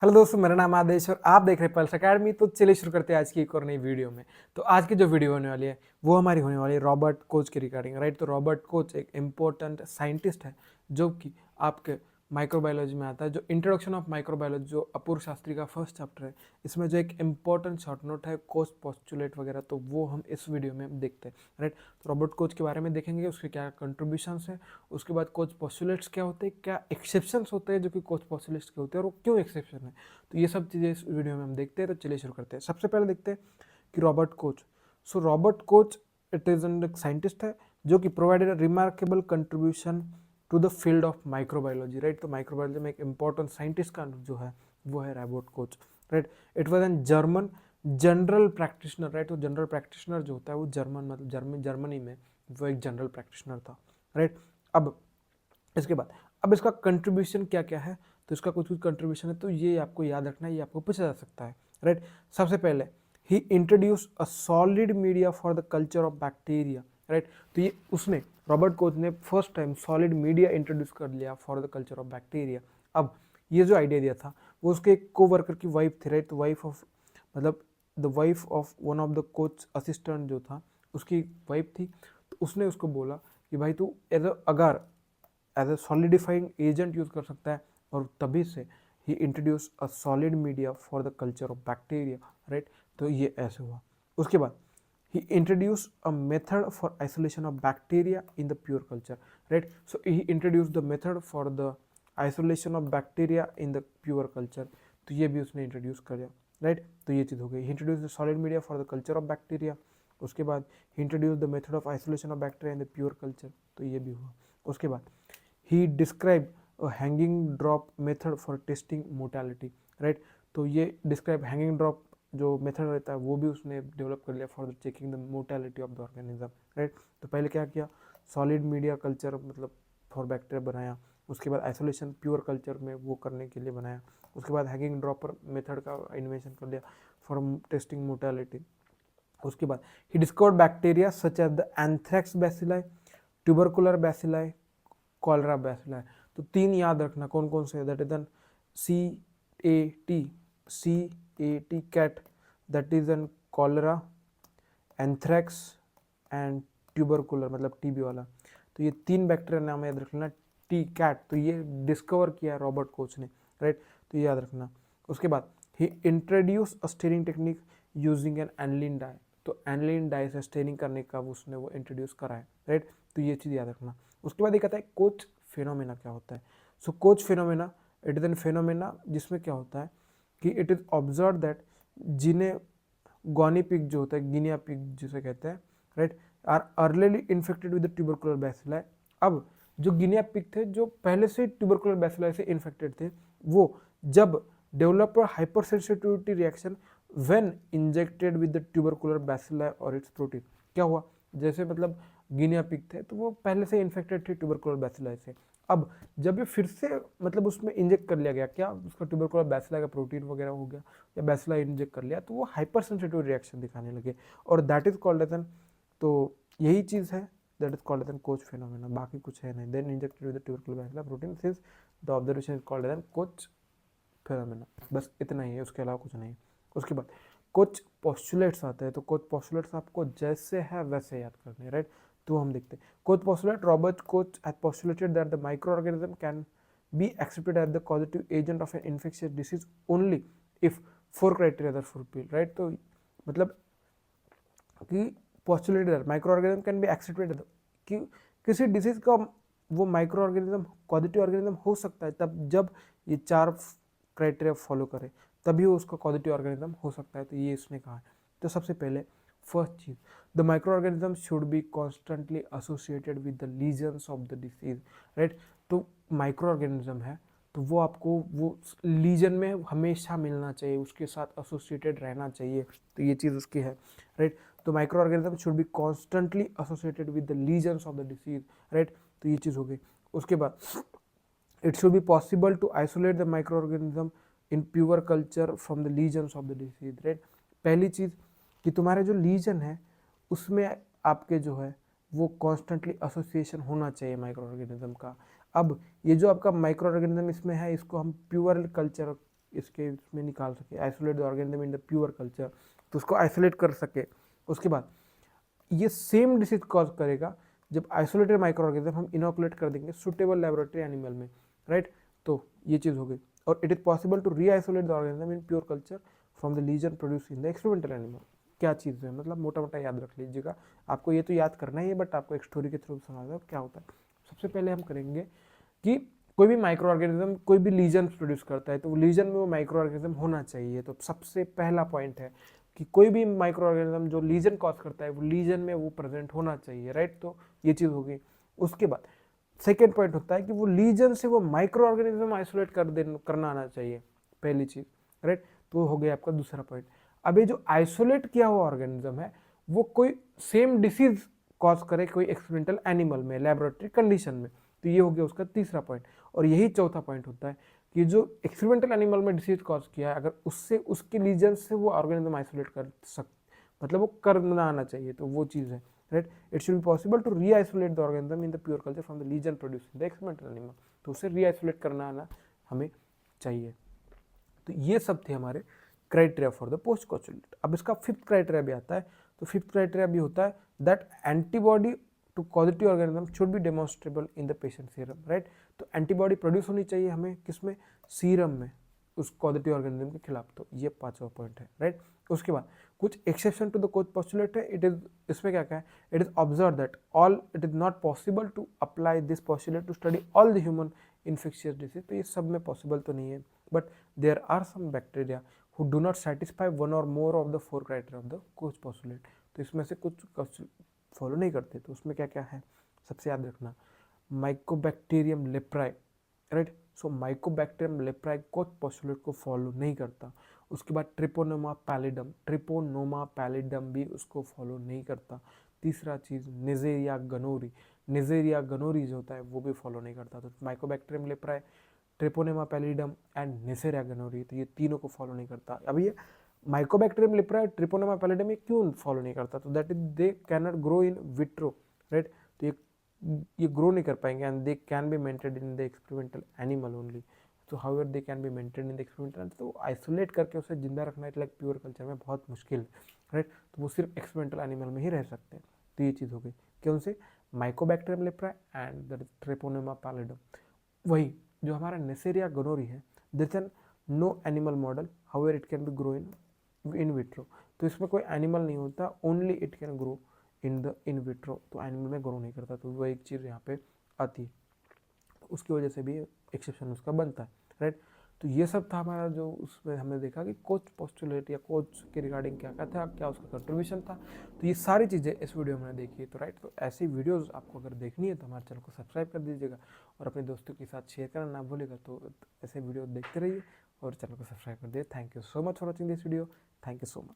Hello दोस्तों, मेरा नाम आदेश और आप देख रहे हैं पल्स अकेडमी। तो चलिए शुरू करते हैं आज की एक और नई वीडियो में। तो आज की जो वीडियो होने वाली है वो हमारी होने वाली है रॉबर्ट कोच के रिगार्डिंग, राइट। तो रॉबर्ट कोच एक इम्पोर्टेंट साइंटिस्ट है जो कि आपके माइक्रोबायोलॉजी में आता है। जो इंट्रोडक्शन ऑफ माइक्रोबायोलॉजी जो अपूर्व शास्त्री का फर्स्ट चैप्टर है, इसमें जो एक इम्पोर्टेंट शॉर्ट नोट है कोच पोस्टुलेट वगैरह, तो वो हम इस वीडियो में देखते हैं, राइट। तो रॉबर्ट कोच के बारे में देखेंगे, उसके क्या कंट्रीब्यूशंस है, उसके बाद कोच पोस्टुलेट्स क्या होते हैं, क्या एक्सेप्शंस होते हैं जो कि कोच पोस्टुलेट्स के होते हैं और वो क्यों एक्सेप्शन है। तो ये सब चीज़ें इस वीडियो में हम देखते हैं। तो चलिए शुरू करते हैं। सबसे पहले देखते हैं कि Robert Koch. So Robert Koch it is an scientist है जो कि provided a remarkable contribution to the field of microbiology, right. तो माइक्रोबायोलॉजी में एक इंपॉर्टेंट साइंटिस्ट का जो है वो है Robert Koch, right. It was an German general practitioner, right. तो जनरल प्रैक्टिशनर जो होता है वो जर्मन मतलब जर्मनी में वो एक जनरल प्रैक्टिशनर था, राइट। अब इसके बाद अब इसका कंट्रीब्यूशन क्या क्या है, तो इसका कुछ कुछ कंट्रीब्यूशन है, तो ये आपको याद रखना है, ये आपको पूछा जा सकता है, राइट। सबसे पहले he introduce a solid media for the culture of bacteria, right. तो ये उसने रॉबर्ट कोच ने first time solid media introduce कर लिया for the culture of bacteria. अब ये जो आइडिया दिया था वो उसके एक को वर्कर की वाइफ थी, राइट। तो वाइफ ऑफ मतलब the wife of one of the coach assistant जो था उसकी वाइफ थी। तो उसने उसको बोला कि भाई तू अगर as a solidifying agent use कर सकता है, और तभी से he introduce a solid media for the culture of bacteria, right. तो ये ऐसे हुआ। उसके बाद he introduce a method for isolation of bacteria in the pure culture, right. So he introduce the method for the isolation of bacteria in the pure culture. तो ये भी उसने इंट्रोड्यूस कर दिया, राइट। तो ये चीज़ हो गई, introduce the solid media for the culture of bacteria. उसके बाद he introduce the method of isolation of bacteria in the pure culture. तो ये भी हुआ। उसके बाद he describe hanging drop method for testing mortality, right. तो ये डिस्क्राइब हैंगिंग ड्रॉप जो मेथड रहता है वो भी उसने डेवलप कर लिया for the checking the mortality of the organism, right. तो पहले क्या किया, सॉलिड मीडिया कल्चर मतलब फॉर बैक्टीरिया बनाया। उसके बाद आइसोलेशन प्योर कल्चर में वो करने के लिए बनाया। उसके बाद हैंगिंग ड्रॉपर मेथड का इन्वेंशन कर लिया फॉर टेस्टिंग मोर्टेलिटी। उसके बाद ही discovered bacteria such as the anthrax bacilli, tubercular bacilli, cholera bacilli. तो तीन याद रखना कौन कौन से, that is an C A T, C A T cat, that is an cholera, anthrax and tubercular मतलब टीबी वाला। तो ये तीन बैक्टीरिया नाम याद रख लेना। टी कैट तो ये डिस्कवर किया रॉबर्ट कोच ने, राइट। तो ये याद रखना। उसके बाद he introduce a staining technique using an aniline dye. तो एनिलीन डाई से स्टेनिंग करने का उसने वो इंट्रोड्यूस करा है, राइट। तो ये चीज़ याद रखना। उसके बाद ये कहता है कोच फिनोमेना क्या होता है। So Koch phenomena it is an phenomena जिसमें क्या होता है कि इट इज ऑब्जर्व दैट जिन्हें गॉनी पिग जो होता है, गिनिया पिग जिसे कहते हैं, right, are earlily infected with tubercular bacilli. अब जो गिनिया पिग थे जो पहले से ट्यूबरकुलर बैसिलाई से इन्फेक्टेड थे, वो जब develop hyper sensitivity reaction when injected with the tubercular bacilli और इट्स प्रोटीन। क्या हुआ, जैसे मतलब गिनिया पिग थे तो वो पहले से इन्फेक्टेड थे ट्यूबरकुलर बैसिलाई से। अब जब ये फिर से मतलब उसमें इंजेक्ट कर लिया गया, क्या उसका ट्यूबरकुलर बैसिलाई का प्रोटीन वगैरह हो गया या बैसिलाई इंजेक्ट कर लिया, तो वो हाइपर सेंसिटिव रिएक्शन दिखाने लगे, और that is called as an, तो यही चीज़ है, that is called as an Koch phenomena, बाकी कुछ है नहीं। Then injected with tubercular bacilli protein since the observation is called as an Koch phenomena. बस इतना ही है, उसके अलावा कुछ नहीं। उसके बाद कुछ पोस्टुलेट्स आते हैं, तो कुछ पोस्टुलेट्स आपको जैसे है वैसे याद करने, राइट। तो हम देखते हैं कुछ postulate. Robert Koch had postulated that the microorganism can be accepted as the causative agent of an infectious disease only if four criteria are fulfilled, right। तो मतलब कि postulated micro organism can be accepted कि किसी disease का वो micro organism causative organism हो सकता है तब जब ये चार क्राइटेरिया फॉलो करे, तभी वो उसका कॉजेटिव ऑर्गेनिज्म हो सकता है। तो ये इसने कहा है। तो सबसे पहले फर्स्ट चीज, the micro organism should be constantly associated with the lesions of the disease, right. तो माइक्रो ऑर्गेनिज्म है तो वो आपको वो लीजन में हमेशा मिलना चाहिए, उसके साथ एसोसिएटेड रहना चाहिए। तो ये चीज़ उसकी है, राइट। तो micro organism should be constantly associated with the lesions of the disease, right. तो ये चीज़ हो गई। उसके बाद it should be possible to isolate the microorganism in pure culture from the lesions of the disease, right। पहली चीज कि तुम्हारे जो लीजन है उसमें आपके जो है वो कॉन्स्टेंटली एसोसिएशन होना चाहिए माइक्रो ऑर्गेनिज्म का। अब ये जो आपका माइक्रो ऑर्गेनिज्म इसमें है इसको हम प्योर कल्चर इसके इसमें निकाल सके, isolate the organism in the pure culture, तो उसको आइसोलेट कर सके। उसके बाद ये सेम डिसीज कॉज करेगा जब आइसोलेटेड माइक्रो ऑर्गेनिज्म हम इनोकुलेट कर देंगे सुटेबल लेबोरेटरी एनिमल में, राइट। तो ये चीज़ हो गई। और it is possible to re isolate the organism in pure culture from the lesion produce in the experimental animal. क्या चीज़ है, मतलब मोटा मोटा याद रख लीजिएगा, आपको ये तो याद करना ही है, बट आपको एक स्टोरी के थ्रू समझना क्या होता है। सबसे पहले हम करेंगे कि कोई भी माइक्रो ऑर्गेनिज्म कोई भी लीजन प्रोड्यूस करता है तो वो लीजन में वो माइक्रो ऑर्गेनिज्म होना चाहिए। तो सबसे पहला पॉइंट है कि कोई भी माइक्रो ऑर्गेनिज्म जो लीजन कॉज करता है वो लीजन में वो प्रेजेंट होना चाहिए, राइट। तो ये चीज़ होगी। उसके बाद सेकेंड पॉइंट होता है कि वो लीजन से वो माइक्रो ऑर्गेनिज्म आइसोलेट करना आना चाहिए, पहली चीज, राइट। तो हो गया आपका दूसरा पॉइंट। अब ये जो आइसोलेट किया हुआ ऑर्गेनिज्म है वो कोई सेम डिसीज कॉज करे कोई एक्सपेरिमेंटल एनिमल में लेबोरेटरी कंडीशन में, तो ये हो गया उसका तीसरा पॉइंट। और यही चौथा पॉइंट होता है कि जो एक्सपेरिमेंटल एनिमल में डिसीज कॉज किया है अगर उससे उसके लीजन से वो ऑर्गेनिज्म आइसोलेट कर सक मतलब वो करना आना चाहिए, तो वो चीज़ है, right. It should be possible to re isolate the organism in the pure culture from the lesion produce in the experimental animal, तो उसे री आइसोलेट करना आना हमें चाहिए। तो ये सब थे हमारे क्राइटेरिया फॉर द पोस्ट कॉचुलेट। अब इसका फिफ्थ क्राइटेरिया भी आता है। तो फिफ्थ क्राइटेरिया भी होता है that antibody to causative organism should be demonstrable in the patient serum, right. तो एंटीबॉडी प्रोड्यूस होनी चाहिए हमें किसमें, सीरम में, उस कॉजिटिव ऑर्गेनिज्म के खिलाफ। तो ये पांचवा पॉइंट है, राइट। उसके बाद कुछ exception to the Koch postulate है। इट इज इसमें क्या क्या है, it is observe that all it is not possible to apply this postulate to study all the human infectious disease. तो ये सब में पॉसिबल तो नहीं है, but there are some bacteria who do not satisfy one or more of the four criteria of the Koch postulate। तो इसमें से कुछ फॉलो नहीं करते, तो उसमें क्या क्या है सबसे याद रखना, माइकोबैक्टीरियम लेप्राई, राइट। सो माइकोबैक्टीरियम लेप्राई कोच पोस्टुलेट को फॉलो नहीं करता। उसके बाद ट्रिपोनोमा पैलिडम भी उसको फॉलो नहीं करता। तीसरा चीज़ निजेरिया गनोरी जो होता है वो भी फॉलो नहीं करता। तो Mycobacterium leprae, Treponema pallidum and Neisseria gonorrhoeae, तो ये तीनों को फॉलो नहीं करता। अब ये माइकोबैक्टीरियम लेप्राई, ट्रिपोनेमा पैलिडम ये क्यों फॉलो नहीं करता, तो that is they can not grow in vitro, right. तो ये ग्रो नहीं कर पाएंगे and they can be maintain in the experimental animal only. तो however they can be maintain in the experimental, तो आइसोलेट करके उसे जिंदा रखना इट लाइक प्योर कल्चर में बहुत मुश्किल है, राइट। तो वो सिर्फ एक्सपेरिमेंटल एनिमल में ही रह सकते हैं। तो ये चीज़ हो गई कौन से, mycobacterium leprae and the treponema pallidum. वही जो हमारा नेसेरिया गनोरी है, this an no animal model, however it can be grow in vitro. तो इसमें कोई एनिमल नहीं होता, only it can grow in the in vitro, तो एनिमल में ग्रो नहीं करता। तो वो एक चीज़ यहाँ पे आती है, तो उसकी वजह से भी एक्सेप्शन उसका बनता है, राइट। तो ये सब था हमारा जो उसमें हमने देखा कि कोच पोस्टुलेट या कोच के रिगार्डिंग क्या क्या था, क्या उसका कंट्रीब्यूशन था। तो ये सारी चीज़ें इस वीडियो में देखी, तो राइट। तो ऐसी वीडियोस आपको अगर देखनी है तो हमारे चैनल को सब्सक्राइब कर दीजिएगा और अपने दोस्तों के साथ शेयर करना ना भूलिएगा। तो ऐसे वीडियो देखते रहिए और चैनल को सब्सक्राइब कर दिए। Thank you so much for watching this video. Thank you so much.